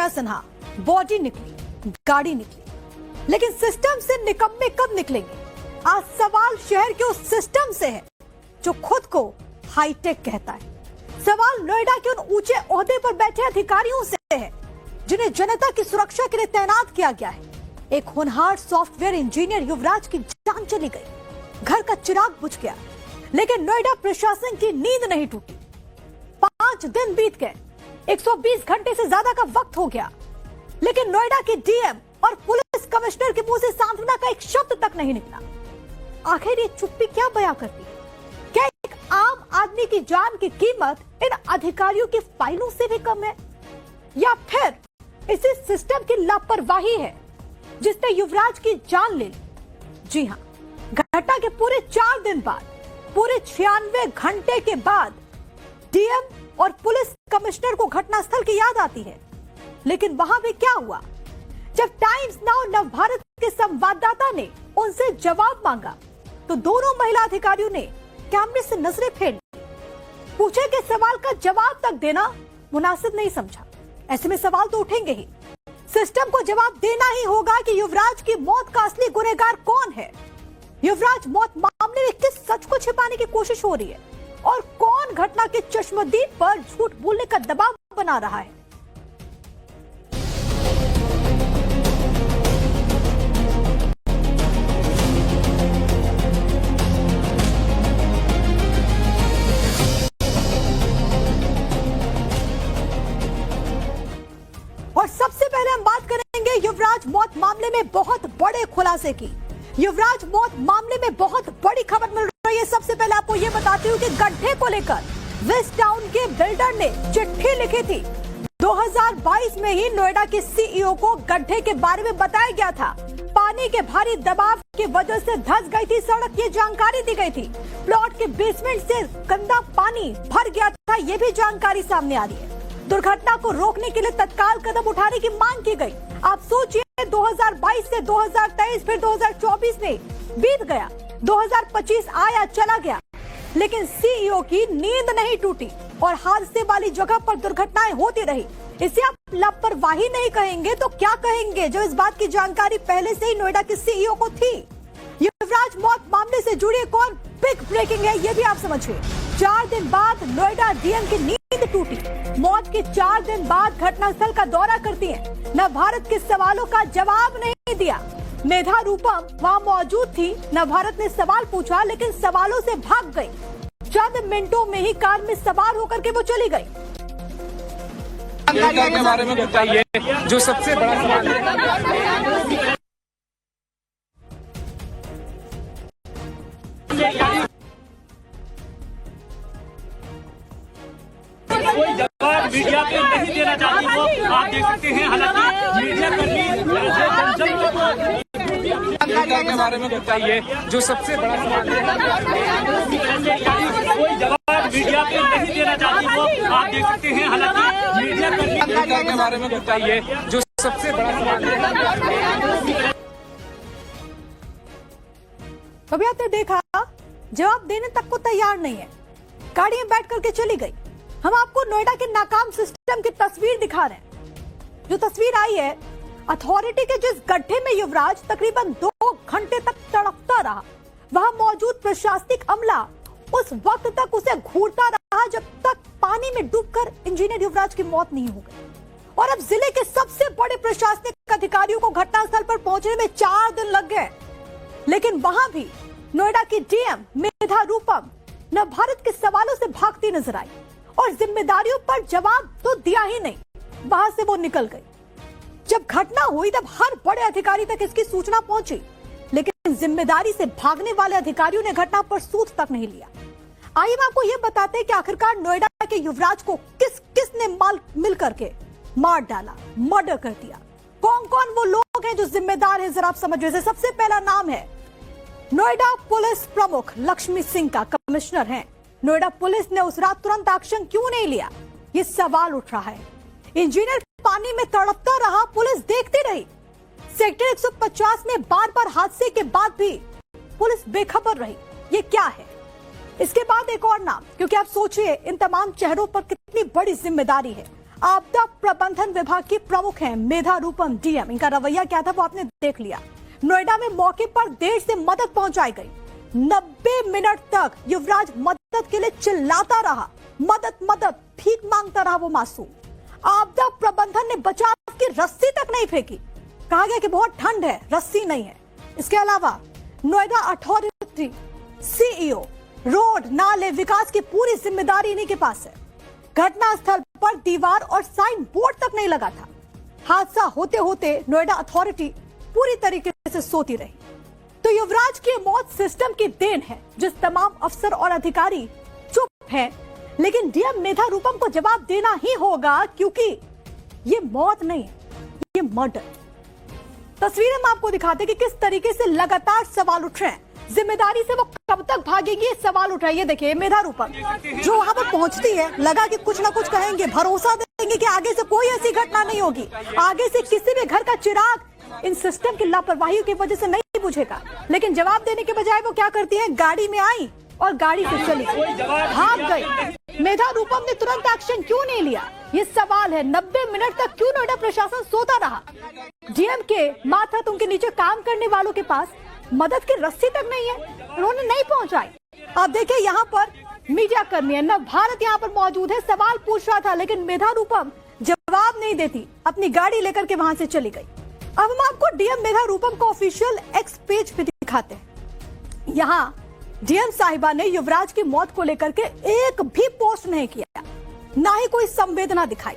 Vijaya Sinha, body निकली, गाड़ी निकली, लेकिन सिस्टम से निकम्मे कब निकलेंगे? आज सवाल शहर के उस सिस्टम से है जो खुद को हाईटेक कहता है। सवाल नोएडा के उन ऊंचे ओहदे पर बैठे अधिकारियों से है जिन्हें जनता की सुरक्षा के लिए तैनात किया गया है। एक होनहार सॉफ्टवेयर इंजीनियर युवराज की जान चली गई, घर का चिराग बुझ गया, लेकिन नोएडा प्रशासन की नींद नहीं टूटी। 5 दिन बीत गए, 120 घंटे से ज्यादा का वक्त हो गया, लेकिन नोएडा के डीएम और पुलिस कमिश्नर के मुंह से सांत्वना का एक शब्द तक नहीं निकला। आखिर ये चुप्पी क्या बयां करती है? क्या एक आम आदमी की जान की कीमत इन अधिकारियों की फाइलों से भी कम है, या फिर इसी सिस्टम की लापरवाही है जिसने युवराज की जान ले ली? जी हां, घटना के पूरे 4 दिन बाद, पूरे 96 घंटे के बाद डीएम और पुलिस कमिश्नर को घटनास्थल की याद आती है। लेकिन वहां भी क्या हुआ? जब टाइम्स नाउ नवभारत के संवाददाता ने उनसे जवाब मांगा तो दोनों महिला अधिकारियों ने कैमरे से नजरें फेर ली। पूछे गए सवाल का जवाब तक देना मुनासिब नहीं समझा। ऐसे में सवाल तो उठेंगे ही। सिस्टम को जवाब देना ही होगा कि युवराज की मौत का असली गुनहगार कौन है। युवराज मौत मामले में किस सच को छिपाने की कोशिश हो रही है और कौन घटना के चश्मदीद पर झूठ बोलने का दबाव बना रहा है। और सबसे पहले हम बात करेंगे युवराज मौत मामले में बहुत बड़े खुलासे की। युवराज मौत मामले में बहुत बड़ी खबर मिल रही है। सबसे पहले आपको यह बताती हूँ कि गड्ढे को लेकर वेस्ट टाउन के बिल्डर ने चिट्ठी लिखी थी। 2022 में ही नोएडा के सीईओ को गड्ढे के बारे में बताया गया था। पानी के भारी दबाव की वजह से धंस गई थी सड़क, ये जानकारी दी गई थी। प्लॉट के बेसमेंट से गंदा पानी भर गया था, ये भी जानकारी सामने आ रही है। दुर्घटना को रोकने के लिए तत्काल कदम उठाने की मांग की गई। आप सोचिए, 2022 से 2023 फिर 2024 में बीत गया, 2025 आया चला गया, लेकिन सीईओ की नींद नहीं टूटी और हादसे वाली जगह पर दुर्घटनाएं होती रही। इसे आप लापरवाही नहीं कहेंगे तो क्या कहेंगे, जो इस बात की जानकारी पहले से ही नोएडा के सीईओ को थी। युवराज मौत मामले से जुड़ी एक और बिग ब्रेकिंग है, ये भी आप समझिए। 4 दिन बाद नोएडा डीएम की नींद टूटी। मौत के 4 दिन बाद घटनास्थल का दौरा करती है। नवभारत के सवालों का जवाब नहीं दिया। मेधा रूपम वहां मौजूद थी। नवभारत ने सवाल पूछा लेकिन सवालों से भाग गई। चंद मिनटों में ही कार में सवार होकर के वो चली गई। के बारे में बताइए, जो सबसे बड़ा सवाल है। कोई जवाब मीडिया को नहीं देना चाहती वो आप देख सकते हैं। हालांकि मीडिया कर्मी के बारे में बताइए, जो सबसे बड़ा सवाल है। कोई जवाब मीडिया को नहीं देना चाहती वो आप देख सकते हैं। हालांकि मीडिया कर्मी के बारे में बताइए, जो सबसे बड़ा सवाल है। कभी आपने देखा जवाब देने तक को तैयार नहीं है, गाड़ी में बैठ करके चली गई। हम आपको नोएडा के नाकाम सिस्टम की तस्वीर दिखा रहे हैं। जो तस्वीर आई है, अथॉरिटी के जिस गड्ढे में युवराज तकरीबन 2 घंटे तक तड़पता रहा, वहां मौजूद प्रशासनिक अमला उस वक्त तक उसे घूरता रहा जब तक पानी में डूबकर इंजीनियर युवराज की मौत नहीं हो गई। और अब जिले के सबसे बड़े प्रशासनिक अधिकारियों को घटनास्थल पर पहुंचने में 4 दिन लग गए, लेकिन वहां भी नोएडा की डीएम मेधा रूपम नवभारत के सवालों से भागती नजर आई और जिम्मेदारियों पर जवाब तो दिया ही नहीं। वहां से वो निकल गई। जब घटना हुई तब हर बड़े अधिकारी तक इसकी सूचना पहुंची, लेकिन जिम्मेदारी से भागने वाले अधिकारियों ने घटना पर सूद तक नहीं लिया। आइए मैं आपको यह बताते हैं कि आखिरकार नोएडा के युवराज को किसने मिल करके मार डाला, मर्डर कर दिया। कौन कौन वो लोग हैं जो जिम्मेदार हैं, जरा आप समझिए। सबसे पहला नाम है नोएडा पुलिस प्रमुख लक्ष्मी सिंह का, कमिश्नर हैं। नोएडा पुलिस ने उस रात तुरंत एक्शन क्यों नहीं लिया, ये सवाल उठ रहा है। इंजीनियर पानी में तड़पता रहा, पुलिस देखती रही। सेक्टर 150 में बार बार हादसे के बाद भी पुलिस बेखबर रही, ये क्या है? इसके बाद एक और नाम, क्योंकि आप सोचिए इन तमाम चेहरों पर कितनी बड़ी जिम्मेदारी है। आपदा प्रबंधन विभाग की प्रमुख हैं मेधा रूपम डीएम। इनका रवैया क्या था वो आपने देख लिया। नोएडा में मौके पर देर से मदद पहुंचाई गई। 90 मिनट तक युवराज मदद के लिए चिल्लाता रहा, मदद मदद, भीख मांगता रहा वो मासूम। आपदा प्रबंधन ने बचाव की रस्सी तक नहीं फेंकी। कहा गया कि बहुत ठंड है, रस्सी नहीं है। इसके अलावा नोएडा अथॉरिटी सीईओ रोड नाले विकास की पूरी जिम्मेदारी इन्हीं के पास है। घटना स्थल पर दीवार और साइन बोर्ड तक नहीं लगा था। हादसा होते होते नोएडा अथॉरिटी पूरी तरीके से सोती रही। तो युवराज की मौत सिस्टम की देन है, जिस तमाम अफसर और अधिकारी चुप हैं, लेकिन डीएम मेधा रूपम को जवाब देना ही होगा, क्योंकि ये मौत नहीं है, ये मर्डर। तस्वीरें हम आपको दिखाते कि किस तरीके से लगातार सवाल उठ रहे हैं। जिम्मेदारी से वो कब तक भागेगी, ये सवाल उठ रहा है। ये देखिए मेधा रूपम जो वहां पर पहुंचती है, लगा कि कुछ ना कुछ कहेंगे, भरोसा देंगे कि आगे से कोई ऐसी घटना नहीं होगी, आगे से किसी भी घर का चिराग इन सिस्टम की लापरवाही की वजह से नहीं बुझेगा। लेकिन जवाब देने के बजाय वो क्या करती है, गाड़ी में आई और गाड़ी से चली, भाग गई। मेधा रूपम ने तुरंत एक्शन क्यों नहीं लिया, ये सवाल है। 90 मिनट तक क्यों नोएडा प्रशासन सोता रहा। डीएम के मातहत उनके नीचे काम करने वालों के पास मदद की रस्सी तक नहीं है, उन्होंने नहीं पहुंचाई। आप देखिए यहाँ पर मीडिया कर्मी है, नव भारत यहाँ पर मौजूद है, सवाल पूछ रहा था, लेकिन मेधा रूपम जवाब नहीं देती, अपनी गाड़ी लेकर के वहां से चली गई। अब हम आपको डीएम मेधा रूपम को ऑफिशियल एक्स पेज पे दिखाते हैं। यहाँ डीएम साहिबा ने युवराज की मौत को लेकर के एक भी पोस्ट नहीं किया, ना ही कोई संवेदना दिखाई,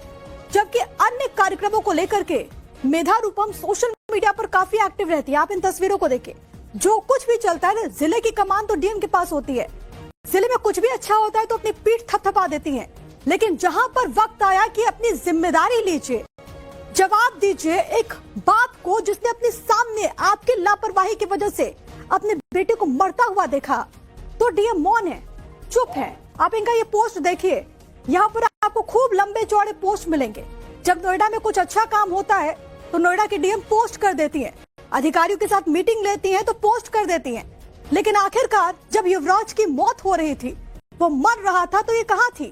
जबकि अन्य कार्यक्रमों को लेकर के मेधा रूपम सोशल मीडिया पर काफी एक्टिव रहती है। आप इन तस्वीरों को देखिए, जो कुछ भी चलता है, जिले की कमान तो डीएम के पास होती है। जिले में कुछ भी अच्छा होता है तो अपनी पीठ थपथपा देती है, लेकिन जहां पर वक्त आया कि अपनी जिम्मेदारी लीजिए, जवाब दीजिए एक बाप को जिसने अपने सामने आपकी लापरवाही की वजह से अपने बेटे को मरता हुआ देखा, तो डीएम मौन है, चुप है। आप इनका ये पोस्ट देखिए, यहाँ पर आपको खूब लंबे चौड़े पोस्ट मिलेंगे। जब नोएडा में कुछ अच्छा काम होता है तो नोएडा की डीएम पोस्ट कर देती है, अधिकारियों के साथ मीटिंग लेती हैं तो पोस्ट कर देती हैं। लेकिन आखिरकार जब युवराज की मौत हो रही थी, वो मर रहा था, तो ये कहाँ थी?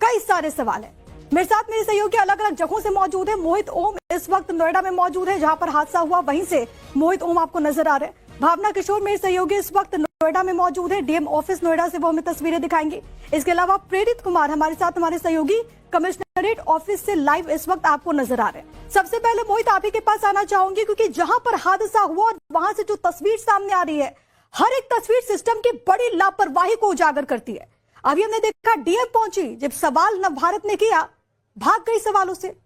कई सारे सवाल हैं। मेरे साथ मेरे सहयोगी अलग अलग जगहों से मौजूद है। मोहित ओम इस वक्त नोएडा में मौजूद है, जहां पर हादसा हुआ, वहीं से मोहित ओम आपको नजर आ रहे हैं। भावना किशोर मेरे सहयोगी इस वक्त नोएडा में मौजूद है, डीएम ऑफिस नोएडा से वो हमें तस्वीरें दिखाएंगे। इसके अलावा प्रेरित कुमार हमारे साथ, हमारे सहयोगी कमिश्नरेट ऑफिस से लाइव इस वक्त आपको नजर आ रहे हैं। सबसे पहले मोहित आप ही के पास आना चाहूंगी, क्योंकि जहां पर हादसा हुआ और वहां से जो तस्वीर सामने आ रही है, हर एक तस्वीर सिस्टम की बड़ी लापरवाही को उजागर करती है। अभी हमने देखा डीएम पहुंची, जब सवाल नव भारत ने किया, भाग गई सवालों से।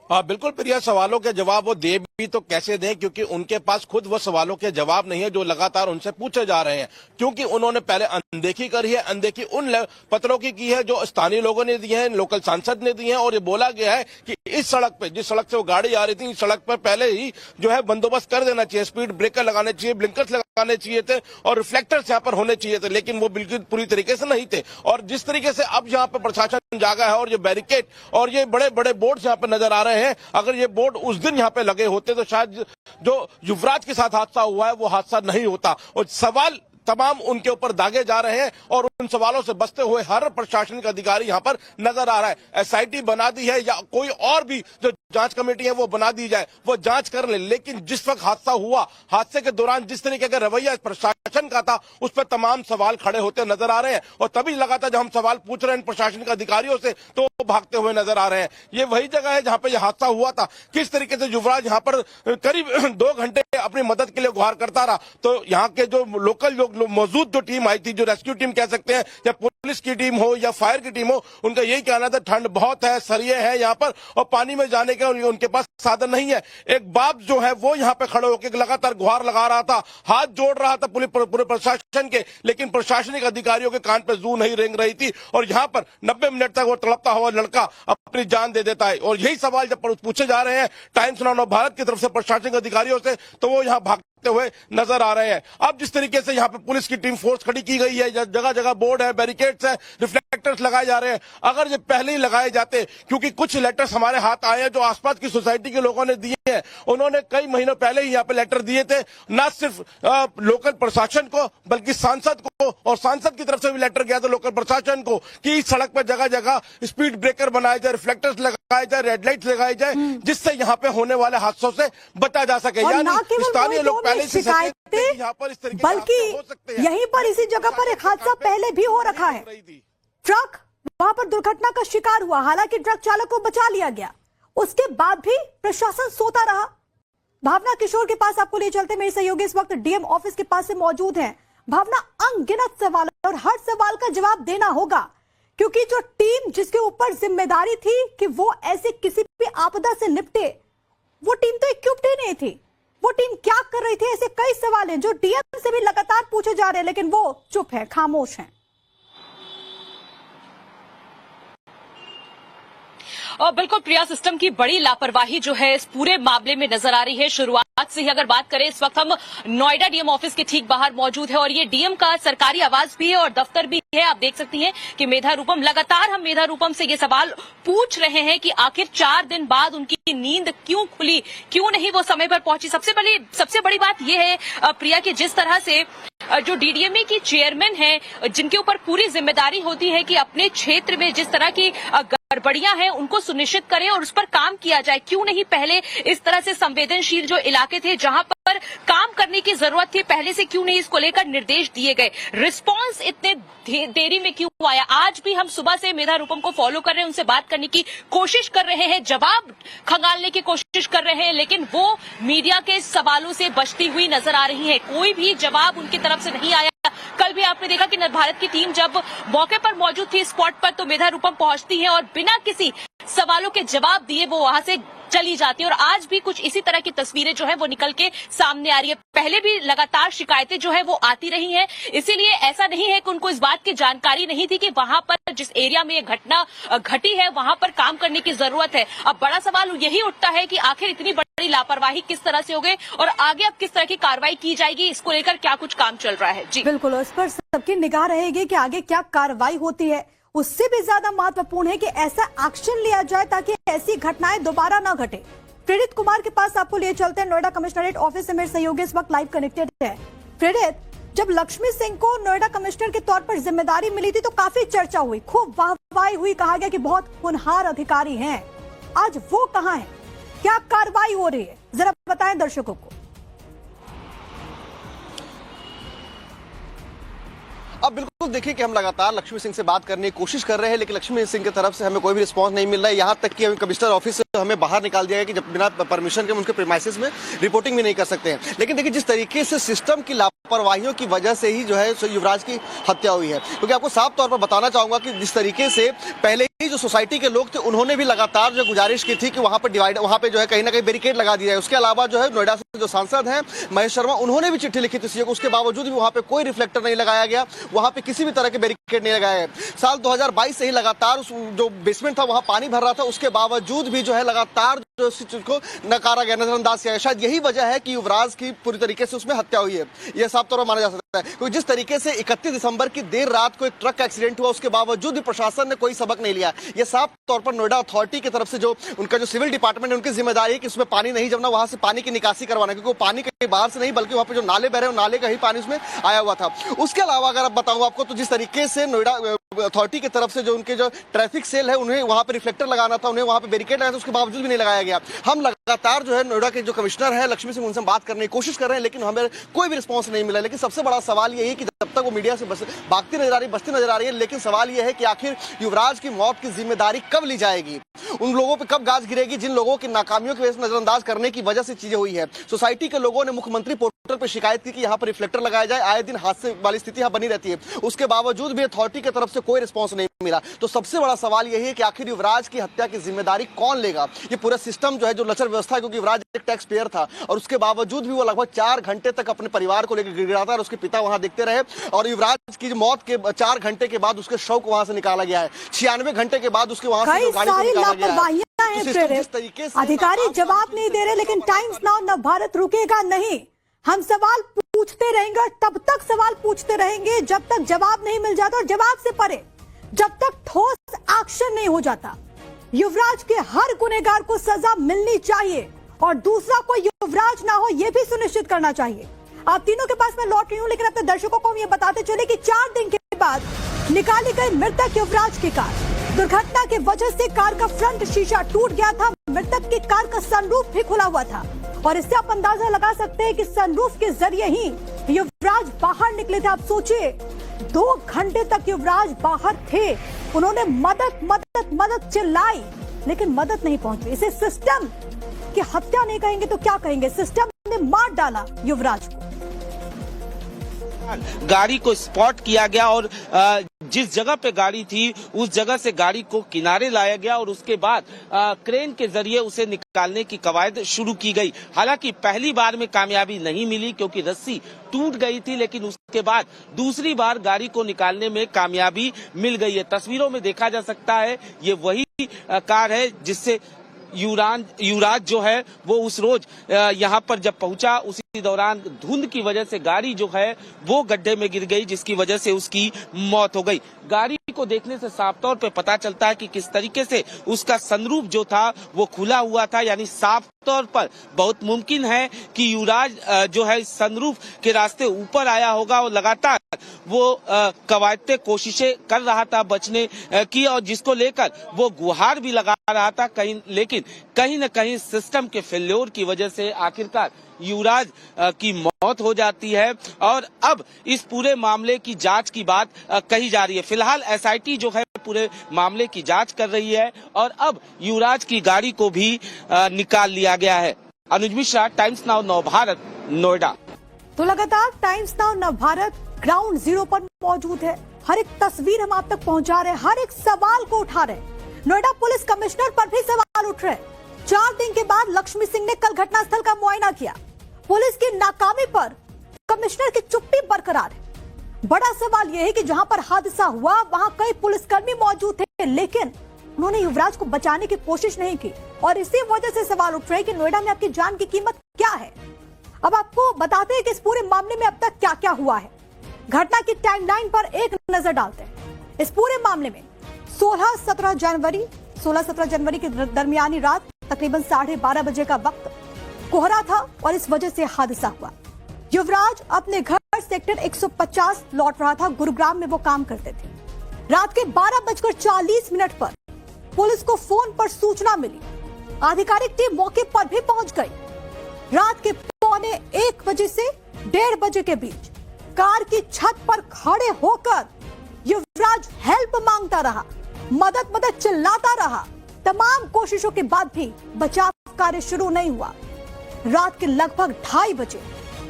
बिल्कुल प्रिया, सवालों के जवाब वो दे भी तो कैसे दें, क्योंकि उनके पास खुद वो सवालों के जवाब नहीं है जो लगातार उनसे पूछे जा रहे हैं। क्योंकि उन्होंने पहले अनदेखी करी है, अनदेखी उन पत्रों की है जो स्थानीय लोगों ने दी है, लोकल सांसद ने दी है, और ये बोला गया है कि इस सड़क पे, जिस सड़क से वो गाड़ी आ रही थी, इस सड़क पर पहले ही जो है बंदोबस्त कर देना चाहिए, स्पीड ब्रेकर लगाने चाहिए, ब्लिंकर्स लगाने चाहिए थे और रिफ्लेक्टर्स यहाँ पर होने चाहिए थे, लेकिन वो बिल्कुल पूरी तरीके से नहीं थे। और जिस तरीके से अब यहाँ पर प्रशासन जागा है और ये बैरिकेड और ये बड़े बड़े बोर्ड यहाँ पर नजर आ रहे हैं, अगर ये बोर्ड उस दिन यहाँ पे लगे होते तो शायद जो युवराज के साथ हादसा हुआ है वो हादसा नहीं होता। और सवाल तमाम उनके ऊपर दागे जा रहे हैं और उन सवालों से बचते हुए हर प्रशासनिक अधिकारी यहाँ पर नजर आ रहा है। एसआईटी बना दी है या कोई और भी जो जांच कमेटी है वो बना दी जाए, वो जांच कर ले, लेकिन जिस वक्त हादसा हुआ, हादसे के दौरान जिस तरीके का रवैया प्रशासन का था, उस पर तमाम सवाल खड़े होते नजर आ रहे हैं। और तभी लगातार जब हम सवाल पूछ रहे हैं प्रशासनिक अधिकारियों से, तो वो भागते हुए नजर आ रहे हैं। ये वही जगह है जहां पर यह हादसा हुआ था। किस तरीके से युवराज यहाँ पर करीब 2 घंटे अपनी मदद के लिए गुहार करता रहा, तो यहाँ के जो लोकल लोग मौजूद जो टीम आई थी, जो रेस्क्यू टीम कह सकते हैं, या पुलिस की टीम हो या फायर की टीम हो, उनका यही कहना था ठंड बहुत है, सरिये हैं यहाँ पर और पानी में जाने के उनके पास साधन नहीं है। एक बाप जो है वो यहाँ पे खड़े होकर लगातार गुहार लगा रहा था, हाथ जोड़ रहा था पूरे प्रशासन के, लेकिन प्रशासनिक अधिकारियों के कान पे जू नहीं रेंग रही थी। और यहाँ पर 90 मिनट तक वो तड़पता हुआ लड़का अपनी जान दे देता है। और यही सवाल जब पूछे जा रहे हैं टाइम्स नाउ भारत की तरफ से प्रशासनिक अधिकारियों से, तो वो यहाँ भागते हुए नजर आ रहे हैं। अब जिस तरीके से यहाँ पे पुलिस की टीम फोर्स खड़ी की गई है, जगह जगह बोर्ड है, बैरिकेड्स है, रिफ्लेक्टर रिफ्लेक्टर्स लगाए जा रहे हैं। अगर ये पहले ही लगाए जाते, क्योंकि कुछ लेटर्स हमारे हाथ आए हैं जो आसपास की सोसाइटी के लोगों ने दिए हैं, उन्होंने कई महीनों पहले ही यहाँ पे लेटर दिए थे, न सिर्फ लोकल प्रशासन को बल्कि सांसद को, और सांसद की तरफ से भी लेटर गया था लोकल प्रशासन को कि इस सड़क पर जगह जगह स्पीड ब्रेकर बनाए जाए, रिफ्लेक्टर्स लगाए जाए, रेड लाइट्स लगाई जाए, जिससे यहाँ पे होने वाले हादसों से बचा जा सके। यानी स्थानीय लोग पहले से यहाँ पर इस तरीके बल्कि हो सकते हैं। यहीं पर इसी जगह पर एक हादसा पहले भी हो रखा है। ट्रक वहां पर दुर्घटना का शिकार हुआ, हालांकि ट्रक चालक को बचा लिया गया, उसके बाद भी प्रशासन सोता रहा। भावना किशोर के पास आपको ले चलते, मेरे सहयोगी इस वक्त डीएम ऑफिस के पास से मौजूद हैं। भावना, अनगिनत सवाल और हर सवाल का जवाब देना होगा, क्योंकि जो टीम जिसके ऊपर जिम्मेदारी थी कि वो ऐसे किसी भी आपदा से निपटे, वो टीम तो इक्विप्ड ही नहीं थी। वो टीम क्या कर रही थी? ऐसे कई सवाल हैं जो डीएम से भी लगातार पूछे जा रहे हैं, लेकिन वो चुप है, खामोश है। और बिल्कुल प्रिया, सिस्टम की बड़ी लापरवाही जो है इस पूरे मामले में नजर आ रही है। शुरुआत से ही अगर बात करें, इस वक्त हम नोएडा डीएम ऑफिस के ठीक बाहर मौजूद है और ये डीएम का सरकारी आवास भी है और दफ्तर भी है। आप देख सकती हैं कि मेधा रूपम, लगातार हम मेधा रूपम से ये सवाल पूछ रहे हैं कि आखिर 4 दिन बाद उनकी नींद क्यों खुली, क्यों नहीं वो समय पर पहुंची। सबसे बड़ी बात यह है प्रिया कि जिस तरह से जो डीडीएमए की चेयरमैन है, जिनके ऊपर पूरी जिम्मेदारी होती है कि अपने क्षेत्र में जिस तरह की गड़बड़ियां हैं उनको सुनिश्चित करें और उस पर काम किया जाए, क्यों नहीं पहले इस तरह से संवेदनशील जो इलाके थे जहां पर काम करने की जरूरत थी, पहले से क्यों नहीं इसको लेकर निर्देश दिए गए। रिस्पांस इतने देरी में क्यों आया? आज भी हम सुबह से मेधा रूपम को फॉलो कर रहे हैं, उनसे बात करने की कोशिश कर रहे हैं, जवाब खंगालने की कोशिश कर रहे हैं, लेकिन वो मीडिया के सवालों से बचती हुई नजर आ रही है। कोई भी जवाब उनकी तरफ से नहीं आया। कल भी आपने देखा कि नवभारत की टीम जब मौके पर मौजूद थी स्पॉट पर, तो मेधा रूपम पहुंचती है और बिना किसी सवालों के जवाब दिए वो वहां से चली जाती है। और आज भी कुछ इसी तरह की तस्वीरें जो है वो निकल के सामने आ रही है। पहले भी लगातार शिकायतें जो है वो आती रही हैं, इसीलिए ऐसा नहीं है कि उनको इस बात की जानकारी नहीं थी कि वहां पर जिस एरिया में ये घटना घटी है वहां पर काम करने की जरूरत है। अब बड़ा सवाल यही उठता है कि आखिर इतनी बड़ी लापरवाही किस तरह से हो गई और आगे अब किस तरह की कार्रवाई की जाएगी, इसको लेकर क्या कुछ काम चल रहा है। जी बिल्कुल, उस पर सबकी निगाह रहेगी कि आगे क्या कार्रवाई होती है। उससे भी ज्यादा महत्वपूर्ण है कि ऐसा एक्शन लिया जाए ताकि ऐसी घटनाएं दोबारा ना घटे। प्रेरित कुमार के पास आपको ले चलते हैं, नोएडा कमिश्नरेट ऑफिस से मेरे सहयोगी इस वक्त लाइव कनेक्टेड है। प्रेरित, जब लक्ष्मी सिंह को नोएडा कमिश्नर के तौर पर जिम्मेदारी मिली थी तो काफी चर्चा हुई, खूब वाहवाही हुई, कहा गया कि बहुत होनहार अधिकारी हैं। आज वो कहां है, क्या कार्रवाई हो रही है, जरा बताएं दर्शकों को। अब बिल्कुल देखिए कि हम लगातार लक्ष्मी सिंह से बात करने की कोशिश कर रहे हैं, लेकिन लक्ष्मी सिंह की तरफ से हमें कोई भी रिस्पांस नहीं मिल रहा है। यहाँ तक कि हमें कमिश्नर ऑफिस से हमें बाहर निकाल दिया है कि जब बिना परमिशन के उनके प्रीमाइसेस में रिपोर्टिंग भी नहीं कर सकते हैं। लेकिन देखिए जिस तरीके से सिस्टम की लापरवाहियों की वजह से ही जो है युवराज की हत्या हुई है, क्योंकि आपको साफ तौर पर बताना चाहूंगा कि जिस तरीके से पहले ही जो सोसाइटी के लोग थे उन्होंने भी लगातार जो गुजारिश की थी कि वहां पर डिवाइड, वहां पे जो है कहीं ना कहीं बैरिकेड लगा दिया है। उसके अलावा जो है नोएडा से जो सांसद हैं महेश शर्मा, उन्होंने भी चिट्ठी लिखी थी सीएम को, उसके बावजूद भी वहां पे कोई रिफ्लेक्टर नहीं लगाया गया, वहां पे किसी भी तरह के बैरिकेड नहीं लगाया है। साल 2022 से ही लगातार उस जो बेसमेंट था वहां पानी भर रहा था, उसके बावजूद भी जो है लगातार जो इस चीज को नकारा गया, नजरअंदाज किया गया। शायद यही वजह है कि युवराज की पूरी तरीके से उसमें हत्या हुई है, यह साफ तौर पर माना जा सकता है। क्योंकि जिस तरीके से 31 दिसंबर की देर रात को एक ट्रक का एक्सीडेंट हुआ, उसके बावजूद भी प्रशासन ने कोई सबक नहीं लिया। यह साफ तौर पर नोएडा अथॉरिटी की तरफ से जो उनका जो सिविल डिपार्टमेंट है उनकी जिम्मेदारी है कि उसमें पानी नहीं जमना, वहां से पानी की निकासी करवाना, क्योंकि वो पानी कहीं बाहर से नहीं बल्कि वहां पे जो नाले बह रहे हैं नाले का ही पानी उसमें आया हुआ था। उसके अलावा अगर आप बताऊं आपको तो जिस तरीके से नोएडा अथॉरिटी की तरफ से जो उनके जो ट्रैफिक सेल है उन्हें वहां पे रिफ्लेक्टर लगाना था, उन्हें वहां पे बैरिकेड लगाना था, उसके बावजूद भी नहीं लगाया गया। हम लगातार जो है नोएडा के जो कमिश्नर है लक्ष्मी सिंह, उनसे बात करने की कोशिश कर रहे हैं, लेकिन हमें कोई भी रिस्पांस नहीं मिला। लेकिन सबसे बड़ा सवाल यही है कि जब तक वो मीडिया से भागती नजर आ रही, बचती नजर आ रही है, लेकिन सवाल यह है कि आखिर युवराज की मौत की जिम्मेदारी कब ली जाएगी, उन लोगों पे कब गाज गिरेगी जिन लोगों की नाकामियों की वजह से, नजरअंदाज करने की वजह से चीजें हुई है। सोसाइटी के लोगों ने मुख्यमंत्री पोर्टल पर शिकायत की कि यहाँ पर रिफ्लेक्टर लगाया जाए, आए दिन हादसे वाली स्थिति यहाँ बनी रहती है, उसके बावजूद भी अथॉरिटी की तरफ से कोई रिस्पांस नहीं मिला। तो सबसे बड़ा सवाल यही है कि आखिर युवराज की हत्या की जिम्मेदारी कौन लेगा। ये पूरा सिस्टम जो है, जो लचर व्यवस्था है, क्योंकि युवराज एक टैक्स पेयर था और उसके बावजूद भी वो लगभग 4 घंटे तक अपने परिवार को लेकर गिड़गिड़ाता और उसके पिता वहां देखते रहे, और युवराज की मौत के 4 घंटे के बाद उसके शव को वहां से निकाला गया है। 96 घंटे के बाद उसके वहां से गाड़ी से निकाला गया है। अधिकारी जवाब नहीं दे रहे, लेकिन टाइम्स नाउ नवभारत रुकेगा नहीं। हम सवाल पूछते रहेंगे और तब तक सवाल पूछते रहेंगे जब तक जवाब नहीं मिल जाता, और जवाब से परे जब तक नहीं हो जाता। युवराज के हर गुनहगार को सजा मिलनी चाहिए और दूसरा कोई युवराज ना हो यह भी सुनिश्चित करना चाहिए। आप तीनों के पास मैं लौट रही हूं, लेकिन अपने दर्शकों को हम ये बताते चले कि 4 दिन के बाद निकाली गई मृतक युवराज की कार। दुर्घटना की वजह से कार का फ्रंट शीशा टूट गया था। मृतक की कार का सनरूफ भी खुला हुआ था और इससे आप अंदाजा लगा सकते हैं कि सनरूफ के जरिए ही युवराज बाहर निकले थे। आप सोचिए 2 घंटे तक युवराज बाहर थे। उन्होंने मदद मदद मदद चिल्लाई लेकिन मदद नहीं पहुंची। इसे सिस्टम की हत्या नहीं कहेंगे तो क्या कहेंगे? सिस्टम ने मार डाला युवराज को। गाड़ी को स्पॉट किया गया और जिस जगह पे गाड़ी थी उस जगह से गाड़ी को किनारे लाया गया और उसके बाद क्रेन के जरिए उसे निकालने की कवायद शुरू की गई। हालांकि पहली बार में कामयाबी नहीं मिली क्योंकि रस्सी टूट गई थी, लेकिन उसके बाद दूसरी बार गाड़ी को निकालने में कामयाबी मिल गई है। तस्वीरों में देखा जा सकता है ये वही कार है जिससे युवराज जो है वो उस रोज यहाँ पर जब पहुंचा उसी दौरान धुंध की वजह से गाड़ी जो है वो गड्ढे में गिर गई, जिसकी वजह से उसकी मौत हो गई। गाड़ी को देखने से साफ तौर पे पता चलता है कि किस तरीके से उसका सनरूफ जो था वो खुला हुआ था, यानी साफ तौर पर बहुत मुमकिन है कि युवराज जो है सनरूफ के रास्ते ऊपर आया होगा और लगातार वो कवायदे कोशिशें कर रहा था बचने की और जिसको लेकर वो गुहार भी लगा रहा था लेकिन कहीं न कहीं सिस्टम के फेल्योर की वजह से आखिरकार युवराज की मौत हो जाती है और अब इस पूरे मामले की जांच की बात कही जा रही है। फिलहाल एसआईटी जो है पूरे मामले की जांच कर रही है और अब युवराज की गाड़ी को भी निकाल लिया गया है। अनुज मिश्रा, टाइम्स नाउ नवभारत, नोएडा। तो लगातार times now Navbharat ground zero पर मौजूद है। हर एक तस्वीर हम आप तक पहुंचा रहे हैं, हर एक सवाल को उठा रहे हैं। नोएडा पुलिस कमिश्नर पर भी सवाल उठ रहे हैं। 4 दिन के बाद लक्ष्मी सिंह ने कल घटनास्थल का मुआयना किया। पुलिस की नाकामी पर कमिश्नर की चुप्पी बरकरार है। बड़ा सवाल यह है कि जहां पर हादसा हुआ वहां कई पुलिसकर्मी मौजूद थे, लेकिन उन्होंने युवराज को बचाने की कोशिश नहीं की और इसी वजह से सवाल उठ रहे हैं कि नोएडा में आपकी जान की कीमत क्या है। अब आपको बताते हैं कि इस पूरे मामले में अब तक क्या क्या हुआ है। घटना की टाइमलाइन पर एक नजर डालते हैं। इस पूरे मामले में 16-17 जनवरी के दरमियानी रात तकरीबन 12:30 बजे का वक्त कोहरा था और इस वजह से हादसा हुआ। युवराज अपने घर सेक्टर 150 लौट रहा था। गुरुग्राम में वो काम करते थे। रात के 12:40 पर पुलिस को फोन पर सूचना मिली। आधिकारिक टीम मौके पर भी पहुंच गई। रात के 1:45 बजे से 1:30 बजे के बीच कार की छत पर खड़े होकर युवराज हेल्प मांगता रहा, मदद चिल्लाता रहा। तमाम कोशिशों के बाद भी बचाव कार्य शुरू नहीं हुआ। रात के लगभग 2:30 बजे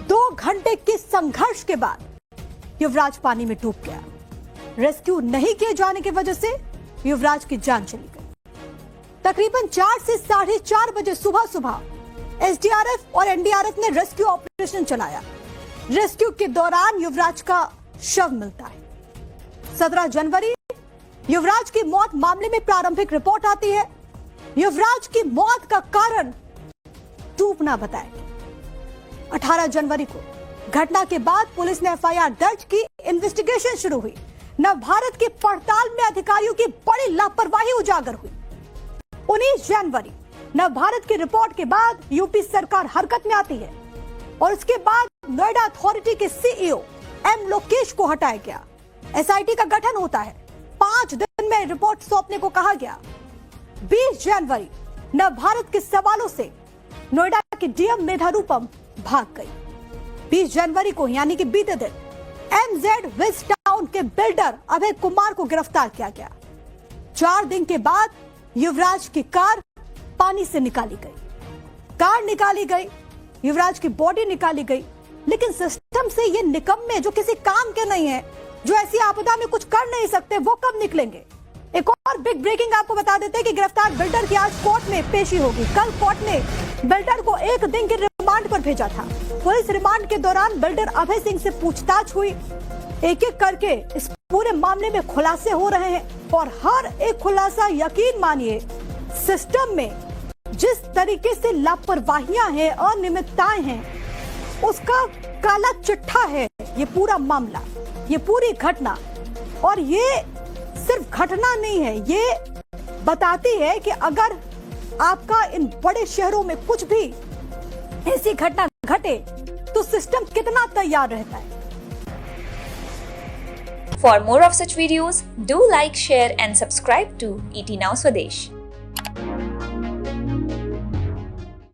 2 घंटे के संघर्ष के बाद युवराज पानी में डूब गया। रेस्क्यू नहीं किए जाने की वजह से युवराज की जान चली गई। तकरीबन 4 से 4:30 बजे सुबह एसडीआरएफ और एनडीआरएफ ने रेस्क्यू ऑपरेशन चलाया। रेस्क्यू के दौरान युवराज का शव मिलता है। 17 जनवरी युवराज की मौत मामले में प्रारंभिक रिपोर्ट आती है। युवराज की मौत का कारण डूबना बताया गया। 18 जनवरी को घटना के बाद पुलिस ने एफआईआर दर्ज की। इन्वेस्टिगेशन शुरू हुई। नवभारत की पड़ताल में अधिकारियों की बड़ी लापरवाही उजागर हुई। 19 जनवरी नवभारत की रिपोर्ट के बाद यूपी सरकार हरकत में आती है और उसके बाद नोएडा अथॉरिटी के सीईओ एम लोकेश को हटाया गया। एसआईटी का गठन होता है। 5 दिन में रिपोर्ट सौंपने को कहा गया। 20 जनवरी नवभारत के सवालों से नोएडा की डीएम मेधा रूपम भाग गई। 20 जनवरी को यानी कि बीते दिन एमजेड वेस्ट टाउन के बिल्डर अभय कुमार को गिरफ्तार किया गया। 4 दिन के बाद युवराज की कार पानी से निकाली गई। कार निकाली गई, युवराज की बॉडी निकाली गई, लेकिन सिस्टम से ये निकम्मे जो किसी काम के नहीं है, जो ऐसी आपदा में कुछ कर नहीं सकते, वो कब निकलेंगे? एक और बिग ब्रेकिंग आपको बता देते हैं कि गिरफ्तार बिल्डर की आज कोर्ट में पेशी होगी। कल कोर्ट ने बिल्डर को 1 दिन के रिमांड पर भेजा था। पुलिस रिमांड के दौरान बिल्डर अभय सिंह से पूछताछ हुई। एक एक करके इस पूरे मामले में खुलासे हो रहे हैं और हर एक खुलासा, यकीन मानिए, सिस्टम में जिस तरीके से लापरवाहियां हैं, अनियमितताएं हैं, उसका काला चिट्ठा है ये पूरा मामला, ये पूरी घटना। और ये सिर्फ घटना नहीं है, ये बताती है कि अगर आपका इन बड़े शहरों में कुछ भी ऐसी घटना घटे तो सिस्टम कितना तैयार रहता है। For more of such videos, do like, share and subscribe to ET Now Swadesh.